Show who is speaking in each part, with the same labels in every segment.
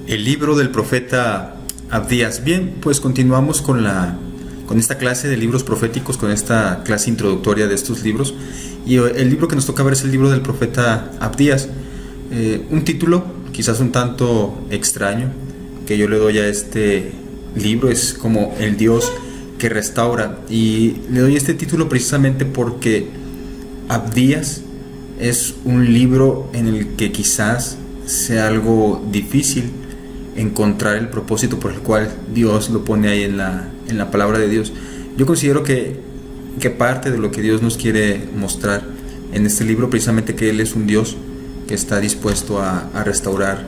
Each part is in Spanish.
Speaker 1: El libro del profeta Abdías. Bien, pues continuamos con esta clase de libros proféticos, con esta clase introductoria de estos libros. Y el libro que nos toca ver es el libro del profeta Abdías. Un título quizás un tanto extraño que yo le doy a este libro, es como el Dios que restaura. Y le doy este título precisamente porque Abdías es un libro en el que quizás sea algo difícil encontrar el propósito por el cual Dios lo pone ahí en la palabra de Dios. Yo considero que parte de lo que Dios nos quiere mostrar en este libro, precisamente que Él es un Dios que está dispuesto a restaurar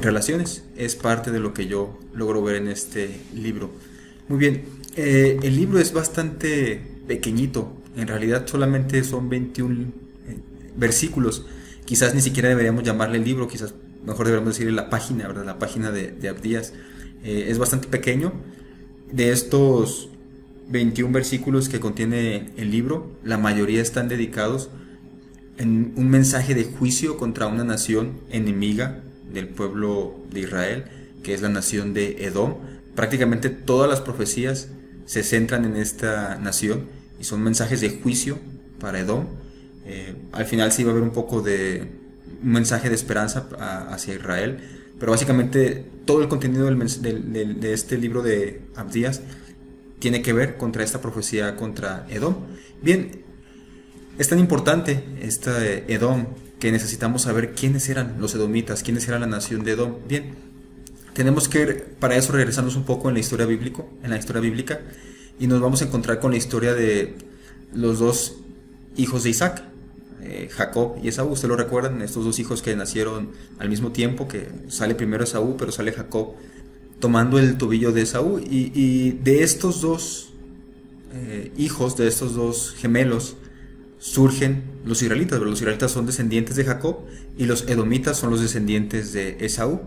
Speaker 1: relaciones, es parte de lo que yo logro ver en este libro. Muy bien, el libro es bastante pequeñito, en realidad solamente son 21 versículos. Quizás ni siquiera deberíamos llamarle el libro, quizás mejor deberíamos decirle la página, ¿verdad? La página de Abdías. Es bastante pequeño. De estos 21 versículos que contiene el libro, la mayoría están dedicados en un mensaje de juicio contra una nación enemiga del pueblo de Israel, que es la nación de Edom. Prácticamente todas las profecías se centran en esta nación y son mensajes de juicio para Edom. Al final sí va a haber un poco de un mensaje de esperanza hacia Israel, pero básicamente todo el contenido de este libro de Abdías tiene que ver contra esta profecía contra Edom. Bien, es tan importante esta Edom que necesitamos saber quiénes eran los edomitas, quiénes eran la nación de Edom. Bien, tenemos que para eso regresarnos un poco en la historia bíblica, y nos vamos a encontrar con la historia de los dos hijos de Isaac, Jacob y Esaú. ¿Ustedes lo recuerdan? Estos dos hijos que nacieron al mismo tiempo, que sale primero Esaú, pero sale Jacob tomando el tobillo de Esaú. Y de estos dos hijos, de estos dos gemelos, surgen los israelitas. Los israelitas son descendientes de Jacob y los edomitas son los descendientes de Esaú.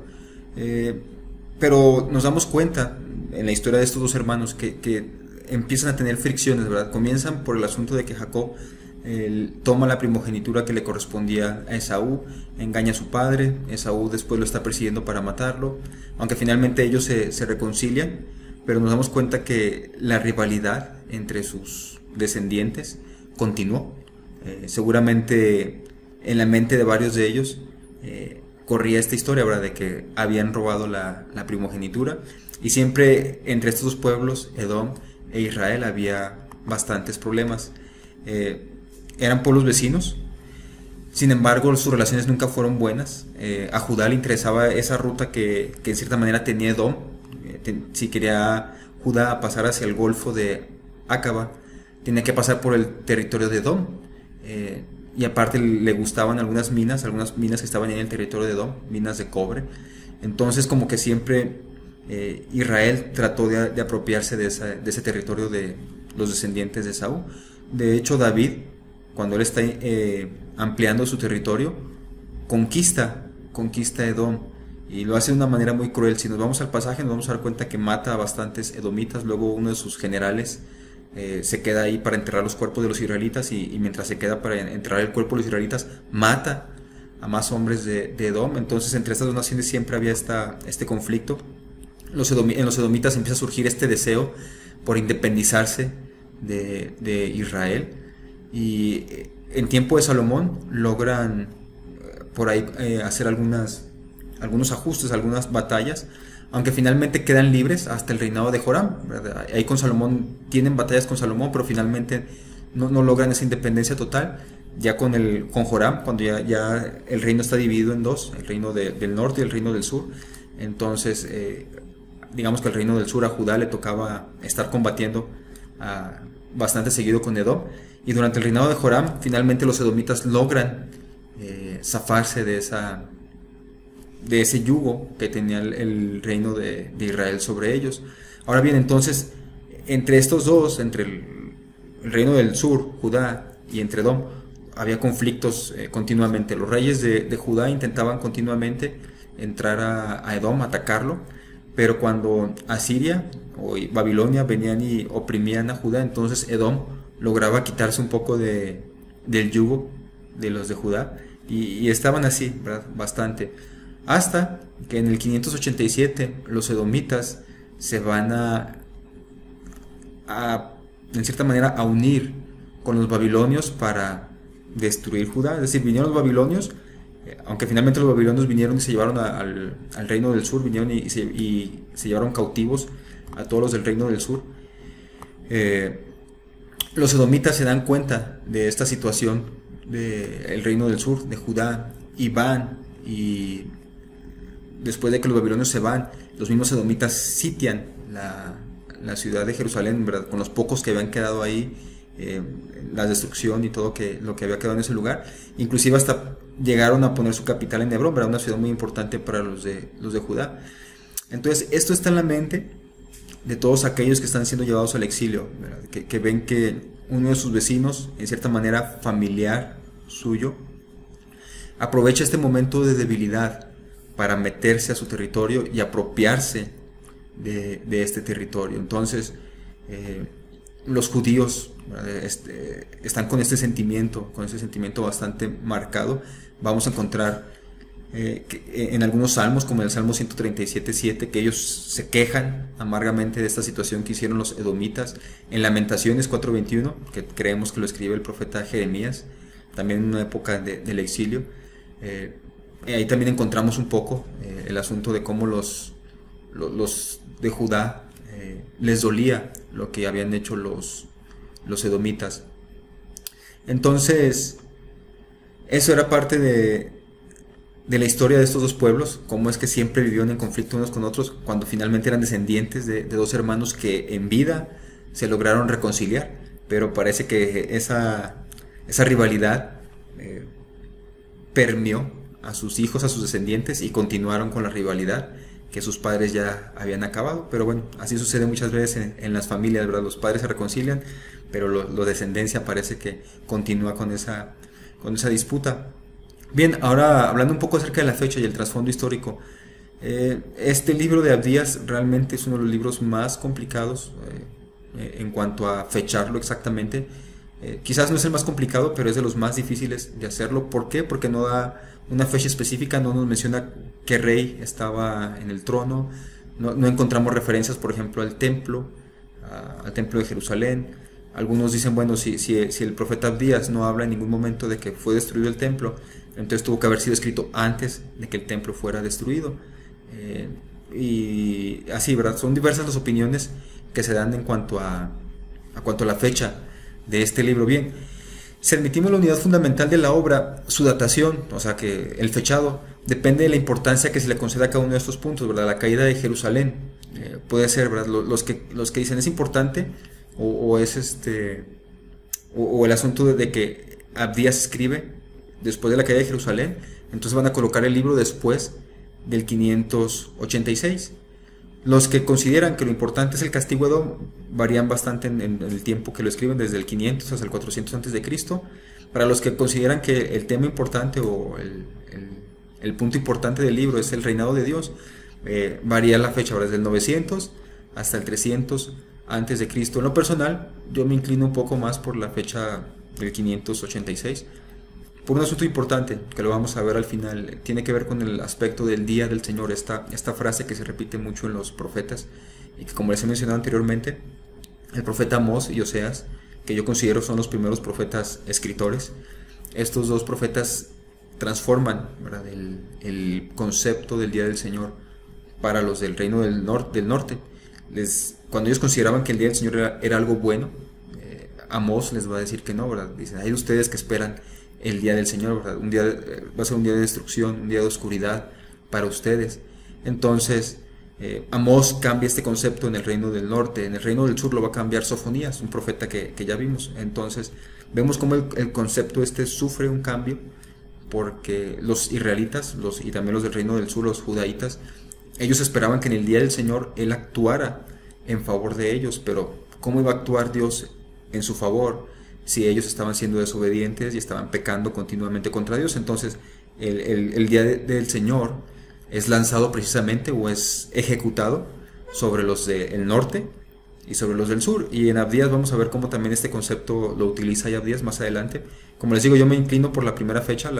Speaker 1: Pero nos damos cuenta en la historia de estos dos hermanos que empiezan a tener fricciones, ¿verdad? Comienzan por el asunto de que Jacob toma la primogenitura que le correspondía a Esaú, engaña a su padre. Esaú después lo está persiguiendo para matarlo, aunque finalmente ellos se reconcilian, pero nos damos cuenta que la rivalidad entre sus descendientes continuó. Seguramente en la mente de varios de ellos corría esta historia, ¿verdad?, de que habían robado la primogenitura, y siempre entre estos dos pueblos, Edom e Israel, había bastantes problemas. Eran pueblos vecinos, sin embargo sus relaciones nunca fueron buenas. A Judá le interesaba esa ruta que en cierta manera tenía Edom. Si quería Judá pasar hacia el golfo de Acaba, tenía que pasar por el territorio de Edom. Y aparte le gustaban algunas minas que estaban en el territorio de Edom, minas de cobre. Entonces como que siempre Israel trató de apropiarse de ese territorio de los descendientes de Esaú. De hecho, David, cuando él está ampliando su territorio, conquista Edom, y lo hace de una manera muy cruel. Si nos vamos al pasaje, nos vamos a dar cuenta que mata a bastantes edomitas. Luego uno de sus generales se queda ahí para enterrar los cuerpos de los israelitas, y mientras se queda para enterrar el cuerpo de los israelitas, mata a más hombres de Edom. Entonces entre estas dos naciones siempre había este conflicto. En los edomitas empieza a surgir este deseo por independizarse de Israel, y en tiempo de Salomón logran por ahí hacer algunos ajustes, algunas batallas, aunque finalmente quedan libres hasta el reinado de Joram, ¿verdad? Ahí con Salomón tienen batallas con Salomón, pero finalmente no logran esa independencia total. Ya con Joram, cuando ya el reino está dividido en dos, el reino del norte y el reino del sur. Entonces digamos que el reino del sur, a Judá le tocaba estar combatiendo bastante seguido con Edom, y durante el reinado de Joram finalmente los edomitas logran zafarse de ese yugo que tenía el reino de Israel sobre ellos. Ahora bien, entonces entre estos dos, entre el reino del sur, Judá, y entre Edom, había conflictos continuamente. Los reyes de Judá intentaban continuamente entrar a Edom, atacarlo, pero cuando Asiria o Babilonia venían y oprimían a Judá, entonces Edom lograba quitarse un poco del yugo de los de Judá, y estaban así, ¿verdad?, bastante. hasta que en el 587 los edomitas se van en cierta manera, a unir con los babilonios para destruir Judá. Es decir, vinieron los babilonios, aunque finalmente los babilonios vinieron y se llevaron al reino del sur, vinieron y se llevaron cautivos a todos los del reino del sur. Los edomitas se dan cuenta de esta situación del reino del sur, de Judá, y van, y después de que los babilonios se van, los mismos edomitas sitian la ciudad de Jerusalén, ¿verdad? Con los pocos que habían quedado ahí, la destrucción y todo lo que había quedado en ese lugar. Inclusive hasta llegaron a poner su capital en Hebrón, ¿verdad? Una ciudad muy importante para los de Judá. Entonces esto está en la mente de todos aquellos que están siendo llevados al exilio, ¿verdad? Que ven que uno de sus vecinos, en cierta manera familiar suyo, aprovecha este momento de debilidad para meterse a su territorio y apropiarse de este territorio. Entonces los judíos están con este sentimiento bastante marcado. Vamos a encontrar en algunos salmos, como en el Salmo 137:7, que ellos se quejan amargamente de esta situación que hicieron los edomitas. En Lamentaciones 4:21, que creemos que lo escribe el profeta Jeremías, también en una época del exilio, ahí también encontramos un poco el asunto de cómo los de Judá les dolía lo que habían hecho los edomitas. Entonces, eso era parte de la historia de estos dos pueblos, cómo es que siempre vivieron en conflicto unos con otros, cuando finalmente eran descendientes de dos hermanos que en vida se lograron reconciliar, pero parece que esa rivalidad permeó a sus hijos, a sus descendientes, y continuaron con la rivalidad que sus padres ya habían acabado. Pero bueno, así sucede muchas veces en las familias, ¿verdad? Los padres se reconcilian, pero la descendencia parece que continúa con esa disputa. Bien, ahora hablando un poco acerca de la fecha y el trasfondo histórico, este libro de Abdías realmente es uno de los libros más complicados en cuanto a fecharlo exactamente. Quizás no es el más complicado, pero es de los más difíciles de hacerlo. ¿Por qué? Porque no da una fecha específica, no nos menciona qué rey estaba en el trono, no encontramos referencias, por ejemplo, al templo de Jerusalén. Algunos dicen, bueno, si el profeta Abdías no habla en ningún momento de que fue destruido el templo, entonces tuvo que haber sido escrito antes de que el templo fuera destruido. Y así, ¿verdad? Son diversas las opiniones que se dan en cuanto a la fecha de este libro. Bien, si admitimos la unidad fundamental de la obra, su datación, o sea que el fechado, depende de la importancia que se le conceda a cada uno de estos puntos, ¿verdad? La caída de Jerusalén puede ser, ¿verdad? Los que dicen es importante, o es o el asunto de que Abdías escribe después de la caída de Jerusalén, entonces van a colocar el libro después del 586. Los que consideran que lo importante es el castigo de Edom varían bastante en el tiempo que lo escriben, desde el 500 hasta el 400 a.C. Para los que consideran que el tema importante o el punto importante del libro es el reinado de Dios, varía la fecha, desde el 900 hasta el 300 a.C. En lo personal, yo me inclino un poco más por la fecha del 586, por un asunto importante que lo vamos a ver al final. Tiene que ver con el aspecto del día del Señor, esta frase que se repite mucho en los profetas, y que, como les he mencionado anteriormente, el profeta Amós y Oseas, que yo considero son los primeros profetas escritores, estos dos profetas transforman, ¿verdad?, el concepto del día del Señor para los del reino del norte. Cuando ellos consideraban que el día del Señor era algo bueno, Amós les va a decir que no, ¿verdad? Dicen, hay ustedes que esperan el día del Señor, ¿verdad? Va a ser un día de destrucción, un día de oscuridad para ustedes. Entonces, Amós cambia este concepto en el reino del norte. En el reino del sur lo va a cambiar Sofonías, un profeta que ya vimos. Entonces, vemos cómo el concepto sufre un cambio, porque los israelitas y también los del reino del sur, los judaítas, ellos esperaban que en el día del Señor Él actuara en favor de ellos, pero ¿cómo iba a actuar Dios en su favor si ellos estaban siendo desobedientes y estaban pecando continuamente contra Dios? Entonces el día del Señor es lanzado precisamente, o es ejecutado sobre los del norte y sobre los del sur. Y en Abdías vamos a ver cómo también este concepto lo utiliza Abdías más adelante. Como les digo, yo me inclino por la primera fecha,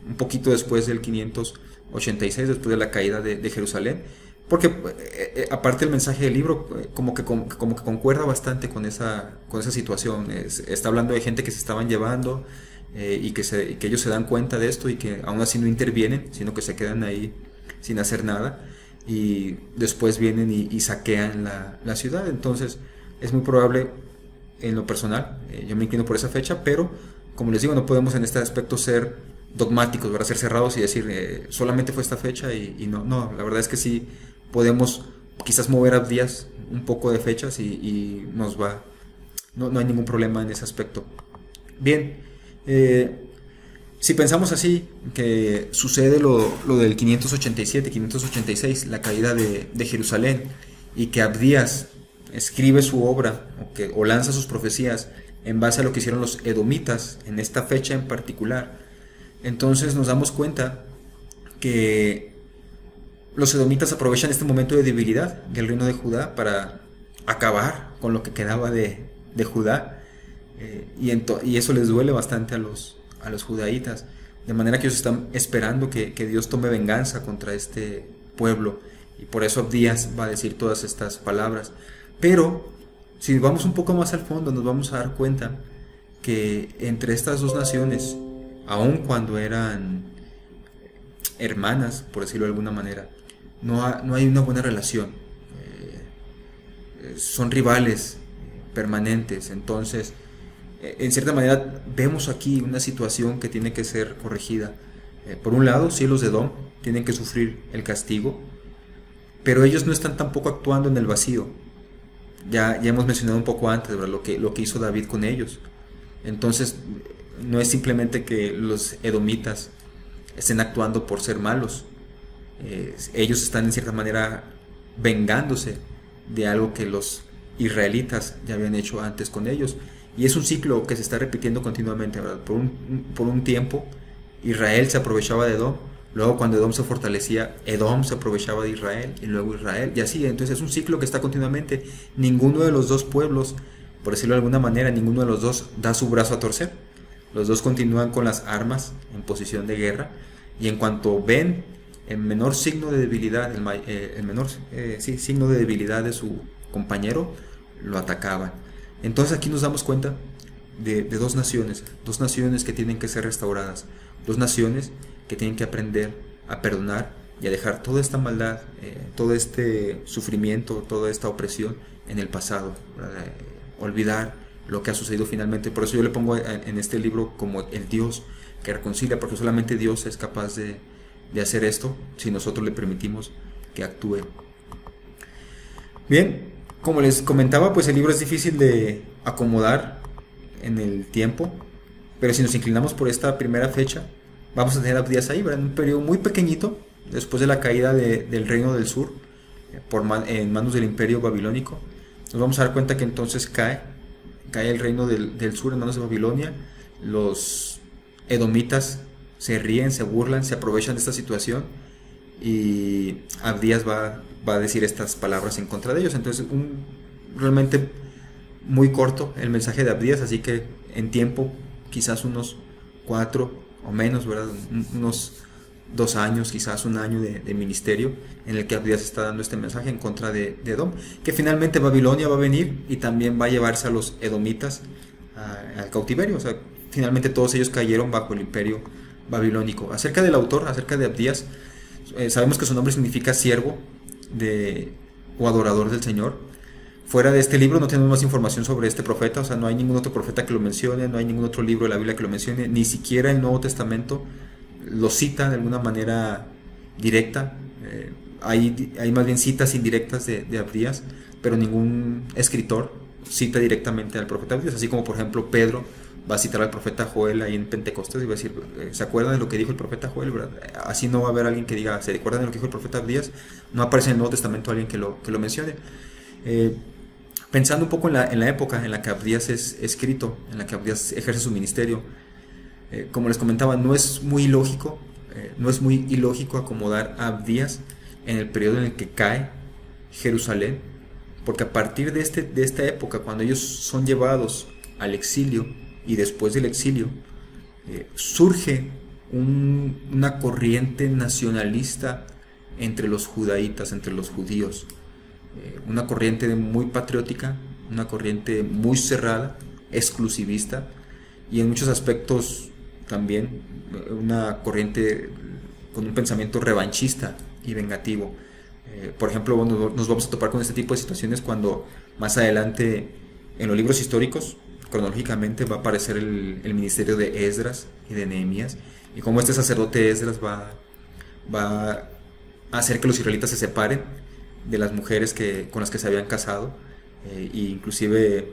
Speaker 1: un poquito después del 500 86, después de la caída de Jerusalén, porque aparte el mensaje del libro como que concuerda bastante con esa situación. Está hablando de gente que se estaban llevando y que ellos se dan cuenta de esto y que aún así no intervienen, sino que se quedan ahí sin hacer nada, y después vienen y saquean la ciudad. Entonces es muy probable, en lo personal, yo me inclino por esa fecha, pero como les digo, no podemos en este aspecto ser dogmáticos, ¿verdad? Ser cerrados y decir solamente fue esta fecha y no, la verdad es que sí podemos quizás mover a días un poco de fechas y nos va, no hay ningún problema en ese aspecto. Bien, si pensamos así, que sucede lo del 587, 586, la caída de Jerusalén, y que Abdías escribe su obra o lanza sus profecías en base a lo que hicieron los edomitas en esta fecha en particular, entonces nos damos cuenta que los edomitas aprovechan este momento de debilidad del reino de Judá para acabar con lo que quedaba de Judá, y eso les duele bastante a los judaítas, de manera que ellos están esperando que Dios tome venganza contra este pueblo, y por eso Abdías va a decir todas estas palabras. Pero si vamos un poco más al fondo, nos vamos a dar cuenta que entre estas dos naciones, aun cuando eran hermanas, por decirlo de alguna manera, no hay una buena relación. Son rivales permanentes. Entonces, en cierta manera, vemos aquí una situación que tiene que ser corregida. Por un lado, sí, los de Edom tienen que sufrir el castigo, pero ellos no están tampoco actuando en el vacío. Ya hemos mencionado un poco antes, ¿verdad? Lo que hizo David con ellos. Entonces, no es simplemente que los edomitas estén actuando por ser malos. Ellos están en cierta manera vengándose de algo que los israelitas ya habían hecho antes con ellos. Y es un ciclo que se está repitiendo continuamente, ¿verdad? Por un tiempo, Israel se aprovechaba de Edom. Luego, cuando Edom se fortalecía, Edom se aprovechaba de Israel, y luego Israel, y así. Entonces es un ciclo que está continuamente. Ninguno de los dos pueblos, por decirlo de alguna manera, ninguno de los dos da su brazo a torcer. Los dos continúan con las armas en posición de guerra, y en cuanto ven el menor signo de debilidad, signo de debilidad de su compañero, lo atacaban. Entonces aquí nos damos cuenta de dos naciones que tienen que ser restauradas, dos naciones que tienen que aprender a perdonar y a dejar toda esta maldad, todo este sufrimiento, toda esta opresión en el pasado, olvidar lo que ha sucedido finalmente. Por eso yo le pongo en este libro como el Dios que reconcilia, porque solamente Dios es capaz de hacer esto si nosotros le permitimos que actúe. Bien, como les comentaba, pues el libro es difícil de acomodar en el tiempo, pero si nos inclinamos por esta primera fecha, vamos a tener a Abdías ahí, ¿verdad? En un periodo muy pequeñito, después de la caída del reino del sur, en manos del imperio babilónico. Nos vamos a dar cuenta que entonces cae el reino del sur en manos de Babilonia. Los edomitas se ríen, se burlan, se aprovechan de esta situación, y Abdías va a decir estas palabras en contra de ellos. Entonces, realmente muy corto el mensaje de Abdías, así que en tiempo quizás unos 4 o menos, ¿verdad? Unos 2 años, quizás 1 año de ministerio, en el que Abdías está dando este mensaje en contra de Edom, que finalmente Babilonia va a venir y también va a llevarse a los edomitas al cautiverio. O sea, finalmente todos ellos cayeron bajo el imperio babilónico. Acerca del autor, acerca de Abdías, sabemos que su nombre significa siervo o adorador del Señor. Fuera de este libro no tenemos más información sobre este profeta. O sea, no hay ningún otro profeta que lo mencione, no hay ningún otro libro de la Biblia que lo mencione, ni siquiera el Nuevo Testamento lo cita de alguna manera directa. Hay más bien citas indirectas de Abdías, pero ningún escritor cita directamente al profeta Abdías, así como por ejemplo Pedro va a citar al profeta Joel ahí en Pentecostés y va a decir, ¿se acuerdan de lo que dijo el profeta Joel? ¿Verdad? Así no va a haber alguien que diga, ¿se acuerdan de lo que dijo el profeta Abdías? No aparece en el Nuevo Testamento alguien que lo mencione. Pensando un poco en la época en la que Abdías es escrito, en la que Abdías ejerce su ministerio, como les comentaba, no es muy ilógico acomodar a Abdías en el periodo en el que cae Jerusalén, porque a partir de esta época, cuando ellos son llevados al exilio y después del exilio, surge una corriente nacionalista entre los judaítas, entre los judíos. Una corriente muy patriótica, una corriente muy cerrada, exclusivista, y en muchos aspectos también una corriente con un pensamiento revanchista y vengativo. Por ejemplo, nos vamos a topar con este tipo de situaciones cuando más adelante en los libros históricos, cronológicamente, va a aparecer el ministerio de Esdras y de Nehemías, y cómo este sacerdote Esdras va a hacer que los israelitas se separen de las mujeres con las que se habían casado, e inclusive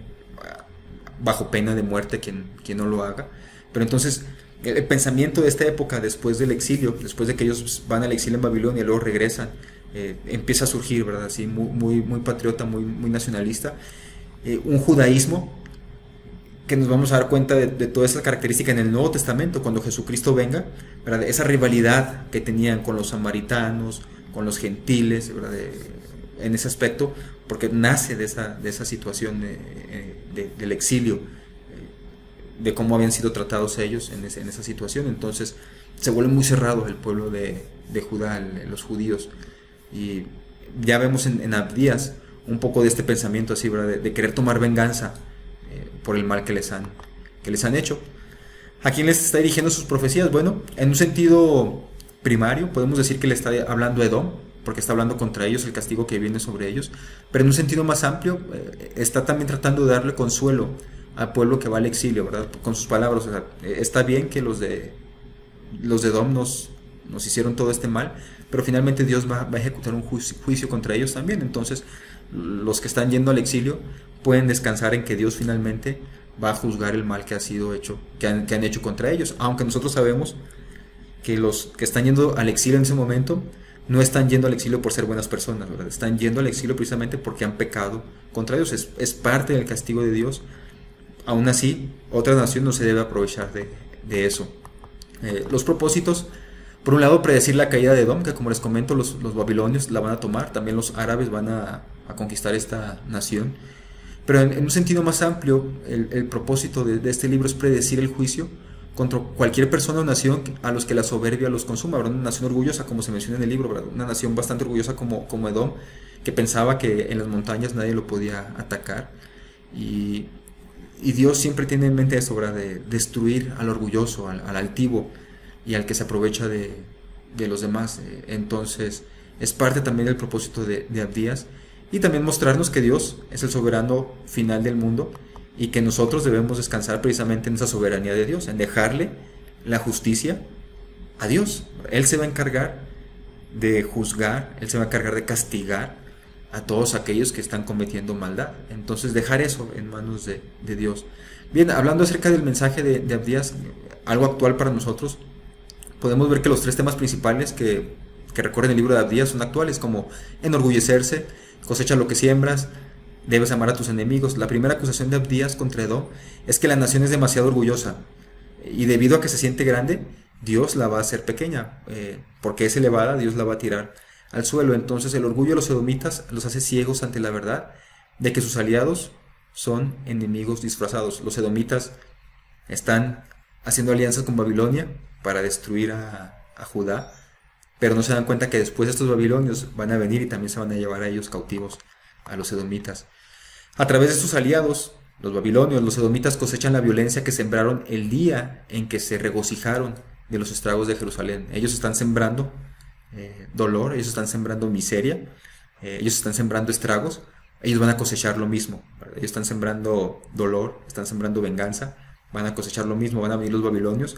Speaker 1: bajo pena de muerte quien no lo haga. Pero entonces el pensamiento de esta época, después del exilio, después de que ellos van al exilio en Babilonia y luego regresan, empieza a surgir, ¿verdad? Así, muy patriota, muy nacionalista, un judaísmo que nos vamos a dar cuenta de toda esa característica en el Nuevo Testamento, cuando Jesucristo venga, ¿verdad? Esa rivalidad que tenían con los samaritanos, con los gentiles, ¿verdad? En ese aspecto, porque nace de esa situación del exilio, de cómo habían sido tratados ellos en esa situación. Entonces se vuelve muy cerrado el pueblo de Judá, los judíos, y ya vemos en Abdías un poco de este pensamiento así, ¿verdad? De querer tomar venganza por el mal que les han hecho. ¿A quién les está dirigiendo sus profecías? Bueno, en un sentido primario podemos decir que le está hablando a Edom, porque está hablando contra ellos, el castigo que viene sobre ellos. Pero en un sentido más amplio, está también tratando de darle consuelo al pueblo que va al exilio, ¿verdad? Con sus palabras. O sea, está bien que los de Edom nos hicieron todo este mal, pero finalmente Dios va a ejecutar un juicio contra ellos también. Entonces los que están yendo al exilio pueden descansar en que Dios finalmente va a juzgar el mal que han hecho contra ellos, aunque nosotros sabemos que los que están yendo al exilio en ese momento no están yendo al exilio por ser buenas personas, ¿verdad? Están yendo al exilio precisamente porque han pecado contra Dios. Es parte del castigo de Dios. Aún así, otra nación no se debe aprovechar de eso. Los propósitos, por un lado, predecir la caída de Edom, que como les comento, los babilonios la van a tomar, también los árabes van a conquistar esta nación. Pero en un sentido más amplio, el propósito de este libro es predecir el juicio contra cualquier persona o nación a los que la soberbia los consuma, ¿verdad? Una nación orgullosa, como se menciona en el libro, ¿verdad? Una nación bastante orgullosa como Edom, que pensaba que en las montañas nadie lo podía atacar. Y Dios siempre tiene en mente eso, ¿verdad? De destruir al orgulloso, al altivo y al que se aprovecha de los demás. Entonces es parte también del propósito de Abdías, y también mostrarnos que Dios es el soberano final del mundo y que nosotros debemos descansar precisamente en esa soberanía de Dios, en dejarle la justicia a Dios. Él se va a encargar de juzgar, Él se va a encargar de castigar a todos aquellos que están cometiendo maldad. Entonces dejar eso en manos de Dios. Bien, hablando acerca del mensaje de Abdías, algo actual para nosotros, podemos ver que los tres temas principales que recorren el libro de Abdías son actuales, como enorgullecerse, cosecha lo que siembras, debes amar a tus enemigos. La primera acusación de Abdías contra Edom es que la nación es demasiado orgullosa, y debido a que se siente grande, Dios la va a hacer pequeña, porque es elevada, Dios la va a tirar al suelo. Entonces el orgullo de los edomitas los hace ciegos ante la verdad de que sus aliados son enemigos disfrazados. Los edomitas están haciendo alianzas con Babilonia para destruir a Judá, pero no se dan cuenta que después estos babilonios van a venir y también se van a llevar a ellos cautivos, a los edomitas. A través de sus aliados, los babilonios, los edomitas cosechan la violencia que sembraron el día en que se regocijaron de los estragos de Jerusalén. Ellos están sembrando dolor, ellos están sembrando miseria, ellos están sembrando estragos. Ellos van a cosechar lo mismo, ¿verdad? Ellos están sembrando dolor, están sembrando venganza, van a cosechar lo mismo. Van a venir los babilonios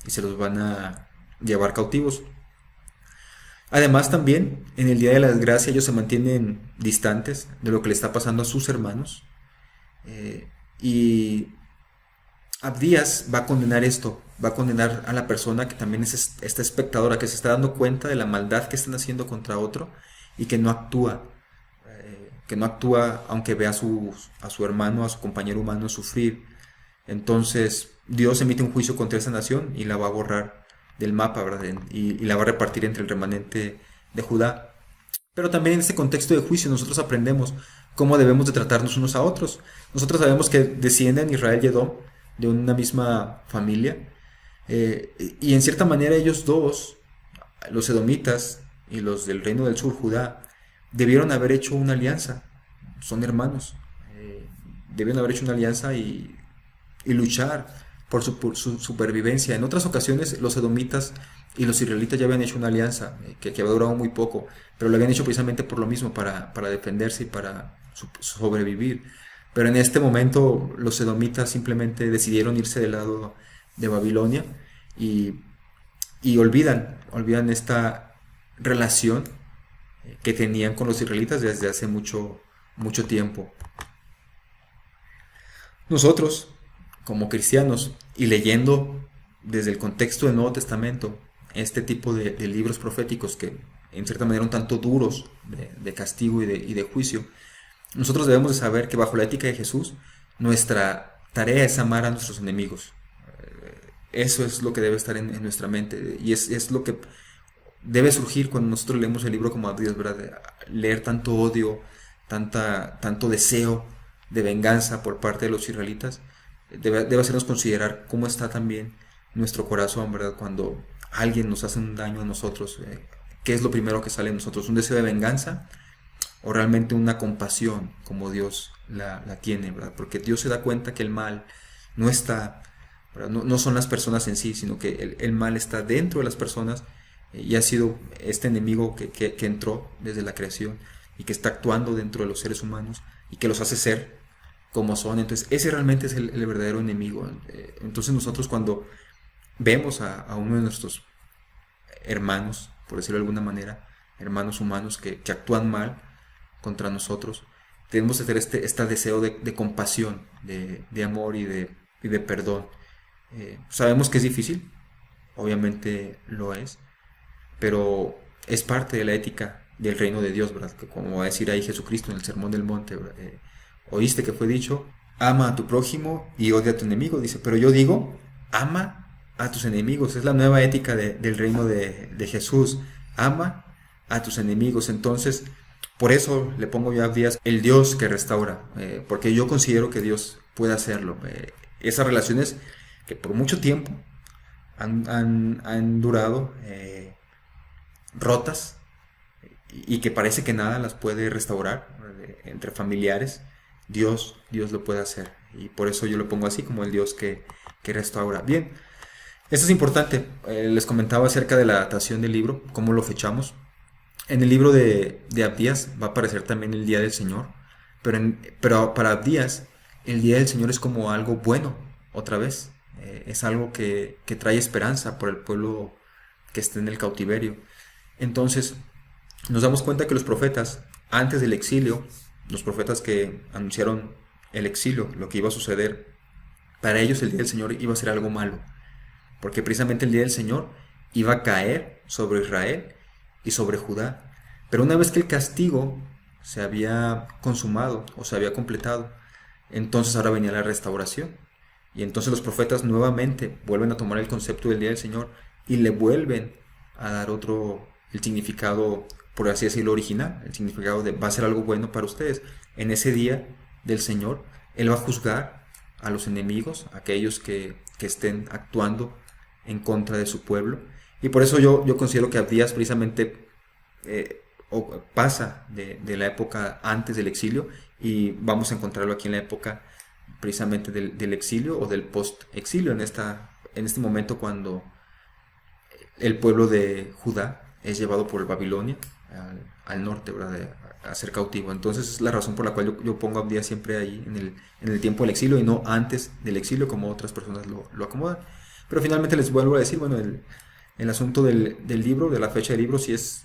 Speaker 1: y se los van a llevar cautivos. Además, también en el día de la desgracia ellos se mantienen distantes de lo que le está pasando a sus hermanos, y Abdías va a condenar esto, va a condenar a la persona que también es esta espectadora, que se está dando cuenta de la maldad que están haciendo contra otro y que no actúa, aunque ve a su hermano, a su compañero humano sufrir. Entonces Dios emite un juicio contra esa nación y la va a borrar del mapa, ¿verdad? Y la va a repartir entre el remanente de Judá. Pero también en este contexto de juicio nosotros aprendemos cómo debemos de tratarnos unos a otros. Nosotros sabemos que descienden Israel y Edom de una misma familia. Y en cierta manera ellos dos, los edomitas y los del reino del sur, Judá, debieron haber hecho una alianza. Son hermanos. Debieron haber hecho una alianza y luchar por su supervivencia. En otras ocasiones los edomitas y los israelitas ya habían hecho una alianza que había durado muy poco, pero lo habían hecho precisamente por lo mismo, para defenderse y para sobrevivir. Pero en este momento los edomitas simplemente decidieron irse del lado de Babilonia y, y olvidan esta relación que tenían con los israelitas desde hace mucho, mucho tiempo. Nosotros, como cristianos, y leyendo desde el contexto del Nuevo Testamento, este tipo de libros proféticos que en cierta manera un tanto duros de castigo y de juicio, nosotros debemos de saber que bajo la ética de Jesús, nuestra tarea es amar a nuestros enemigos. Eso es lo que debe estar en nuestra mente y es lo que debe surgir cuando nosotros leemos el libro como Abdías, ¿verdad? Leer tanto odio, tanto deseo de venganza por parte de los israelitas, debe hacernos considerar cómo está también nuestro corazón, ¿verdad? Cuando alguien nos hace un daño a nosotros, ¿qué es lo primero que sale de nosotros? ¿Un deseo de venganza o realmente una compasión como Dios la tiene, ¿verdad? Porque Dios se da cuenta que el mal no está, no son las personas en sí, sino que el mal está dentro de las personas y ha sido este enemigo que entró desde la creación y que está actuando dentro de los seres humanos y que los hace ser como son. Entonces ese realmente es el verdadero enemigo. Entonces nosotros cuando vemos a uno de nuestros hermanos, por decirlo de alguna manera, hermanos humanos que actúan mal contra nosotros, debemos de tener este deseo de compasión, de amor y de perdón. Sabemos que es difícil, obviamente lo es, pero es parte de la ética del reino de Dios, ¿verdad? Que como va a decir ahí Jesucristo en el Sermón del Monte, oíste que fue dicho, ama a tu prójimo y odia a tu enemigo, dice, pero yo digo, ama a tus enemigos. Es la nueva ética del reino de Jesús, ama a tus enemigos. Entonces, por eso le pongo yo a Abdías el Dios que restaura, porque yo considero que Dios puede hacerlo. Esas relaciones que por mucho tiempo han durado rotas y que parece que nada las puede restaurar entre familiares, Dios lo puede hacer. Y por eso yo lo pongo así, como el Dios que restaura. Bien, esto es importante. Les comentaba acerca de la datación del libro, cómo lo fechamos. En el libro de Abdías va a aparecer también el Día del Señor, pero para Abdías el Día del Señor es como algo bueno, otra vez. Es algo que trae esperanza por el pueblo que está en el cautiverio. Entonces nos damos cuenta que los profetas, antes del exilio, los profetas que anunciaron el exilio, lo que iba a suceder, para ellos el Día del Señor iba a ser algo malo, porque precisamente el Día del Señor iba a caer sobre Israel y sobre Judá. Pero una vez que el castigo se había consumado o se había completado, entonces ahora venía la restauración. Y entonces los profetas nuevamente vuelven a tomar el concepto del Día del Señor y le vuelven a dar el significado, por así decirlo, original, el significado de va a ser algo bueno para ustedes. En ese día del Señor, Él va a juzgar a los enemigos, a aquellos que estén actuando en contra de su pueblo. Y por eso yo considero que Abdías precisamente pasa de la época antes del exilio y vamos a encontrarlo aquí en la época precisamente del exilio o del post-exilio, en este momento cuando el pueblo de Judá es llevado por Babilonia al norte, ¿verdad? A ser cautivo. Entonces es la razón por la cual yo pongo a Abdías siempre ahí en el tiempo del exilio y no antes del exilio como otras personas lo acomodan. Pero finalmente les vuelvo a decir, bueno, el asunto del libro, de la fecha del libro, sí es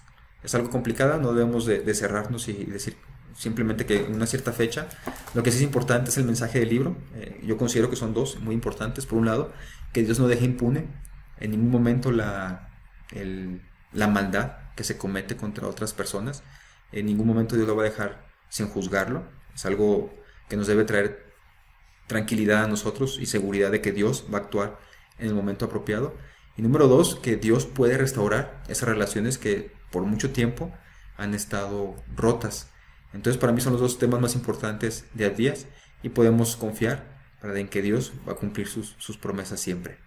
Speaker 1: algo complicada. No debemos de cerrarnos y decir simplemente que en una cierta fecha. Lo que sí es importante es el mensaje del libro. Yo considero que son dos muy importantes. Por un lado, que Dios no deje impune en ningún momento la maldad que se comete contra otras personas. En ningún momento Dios lo va a dejar sin juzgarlo. Es algo que nos debe traer tranquilidad a nosotros y seguridad de que Dios va a actuar en el momento apropiado. Y número dos, que Dios puede restaurar esas relaciones que por mucho tiempo han estado rotas. Entonces para mí son los dos temas más importantes de Abdías y podemos confiar en que Dios va a cumplir sus promesas siempre.